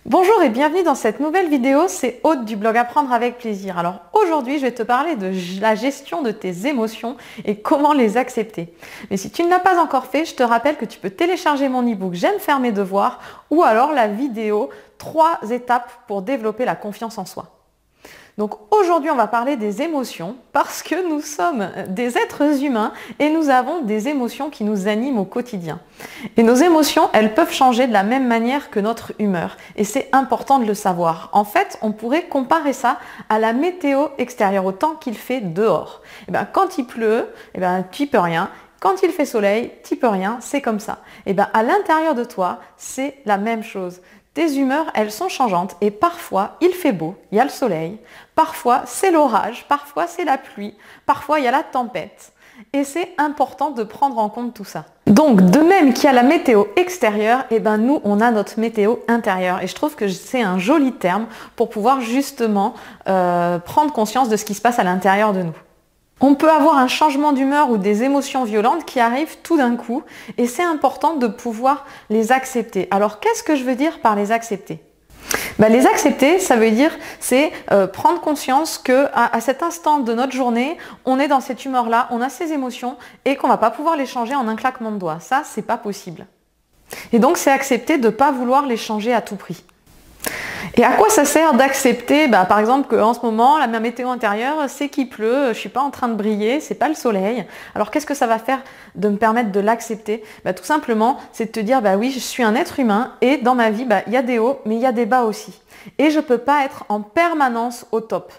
Bonjour et bienvenue dans cette nouvelle vidéo, c'est Aude du blog Apprendre avec plaisir. Alors aujourd'hui je vais te parler de la gestion de tes émotions et comment les accepter. Mais si tu ne l'as pas encore fait, je te rappelle que tu peux télécharger mon e-book J'aime faire mes devoirs ou alors la vidéo 3 étapes pour développer la confiance en soi. Donc aujourd'hui on va parler des émotions parce que nous sommes des êtres humains et nous avons des émotions qui nous animent au quotidien. Et nos émotions, elles peuvent changer de la même manière que notre humeur et c'est important de le savoir. En fait, on pourrait comparer ça à la météo extérieure, au temps qu'il fait dehors. Et bien, quand il pleut, tu n'y peux rien. Quand il fait soleil, tu n'y peux rien, c'est comme ça. Et bien à l'intérieur de toi, c'est la même chose. Tes humeurs, elles sont changeantes et parfois il fait beau, il y a le soleil, parfois c'est l'orage, parfois c'est la pluie, parfois il y a la tempête. Et c'est important de prendre en compte tout ça. Donc de même qu'il y a la météo extérieure, nous on a notre météo intérieure. Et je trouve que c'est un joli terme pour pouvoir justement prendre conscience de ce qui se passe à l'intérieur de nous. On peut avoir un changement d'humeur ou des émotions violentes qui arrivent tout d'un coup et c'est important de pouvoir les accepter. Alors qu'est-ce que je veux dire par les accepter ? Les accepter, ça veut dire c'est prendre conscience qu'à cet instant de notre journée, on est dans cette humeur-là, on a ces émotions et qu'on ne va pas pouvoir les changer en un claquement de doigts. Ça, c'est pas possible. Et donc c'est accepter de ne pas vouloir les changer à tout prix. Et à quoi ça sert d'accepter, par exemple, qu'en ce moment, la météo intérieure, c'est qu'il pleut, je ne suis pas en train de briller, c'est pas le soleil. Alors qu'est-ce que ça va faire de me permettre de l'accepter ? Tout simplement, c'est de te dire, oui, je suis un être humain et dans ma vie, il y a des hauts, mais il y a des bas aussi. Et je ne peux pas être en permanence au top.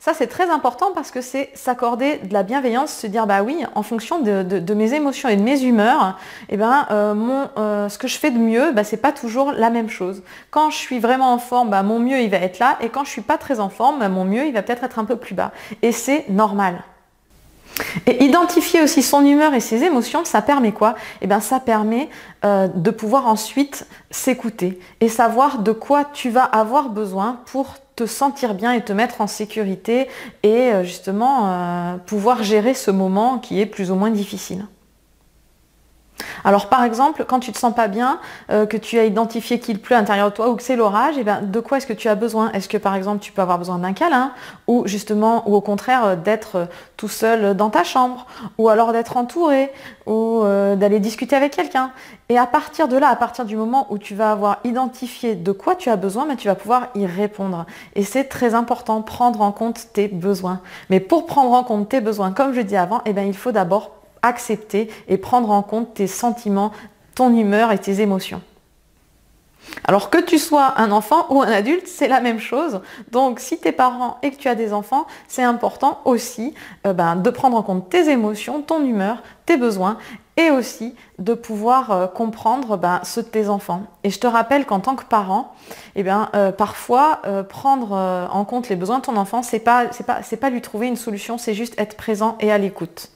Ça, c'est très important parce que c'est s'accorder de la bienveillance, se dire, oui, en fonction de mes émotions et de mes humeurs, ce que je fais de mieux, c'est pas toujours la même chose. Quand je suis vraiment en forme, mon mieux, il va être là. Et quand je suis pas très en forme, mon mieux, il va peut-être être un peu plus bas. Et c'est normal. Et identifier aussi son humeur et ses émotions, ça permet quoi ? Ça permet de pouvoir ensuite s'écouter et savoir de quoi tu vas avoir besoin pour te sentir bien et te mettre en sécurité et justement pouvoir gérer ce moment qui est plus ou moins difficile. Alors par exemple, quand tu ne te sens pas bien, que tu as identifié qu'il pleut à l'intérieur de toi ou que c'est l'orage, de quoi est-ce que tu as besoin ? Est-ce que par exemple tu peux avoir besoin d'un câlin ou au contraire d'être tout seul dans ta chambre ou alors d'être entouré ou d'aller discuter avec quelqu'un ? Et à partir de là, à partir du moment où tu vas avoir identifié de quoi tu as besoin, tu vas pouvoir y répondre. Et c'est très important, prendre en compte tes besoins. Mais pour prendre en compte tes besoins, comme je dis avant, il faut d'abord accepter et prendre en compte tes sentiments, ton humeur et tes émotions. Alors que tu sois un enfant ou un adulte, c'est la même chose. Donc si tu es parent et que tu as des enfants, c'est important aussi de prendre en compte tes émotions, ton humeur, tes besoins et aussi de pouvoir comprendre ceux de tes enfants. Et je te rappelle qu'en tant que parent, parfois prendre en compte les besoins de ton enfant, c'est pas lui trouver une solution, c'est juste être présent et à l'écoute.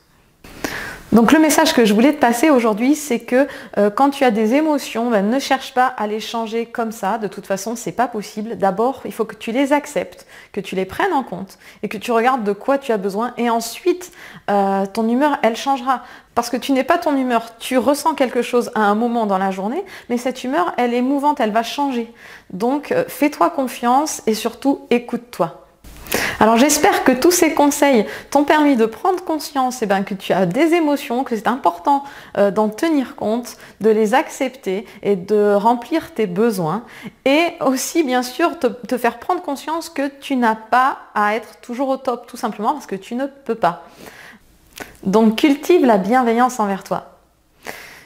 Donc le message que je voulais te passer aujourd'hui, c'est que quand tu as des émotions, ne cherche pas à les changer comme ça. De toute façon, c'est pas possible. D'abord, il faut que tu les acceptes, que tu les prennes en compte et que tu regardes de quoi tu as besoin. Et ensuite, ton humeur, elle changera. Parce que tu n'es pas ton humeur. Tu ressens quelque chose à un moment dans la journée, mais cette humeur, elle est mouvante, elle va changer. Donc, fais-toi confiance et surtout, écoute-toi. Alors j'espère que tous ces conseils t'ont permis de prendre conscience que tu as des émotions, que c'est important d'en tenir compte, de les accepter et de remplir tes besoins. Et aussi bien sûr te faire prendre conscience que tu n'as pas à être toujours au top tout simplement parce que tu ne peux pas. Donc cultive la bienveillance envers toi.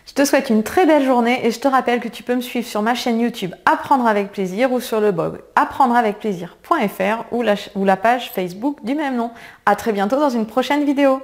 Je te souhaite une très belle journée et je te rappelle que tu peux me suivre sur ma chaîne YouTube Apprendre avec plaisir ou sur le blog apprendreavecplaisir.fr ou la page Facebook du même nom. À très bientôt dans une prochaine vidéo.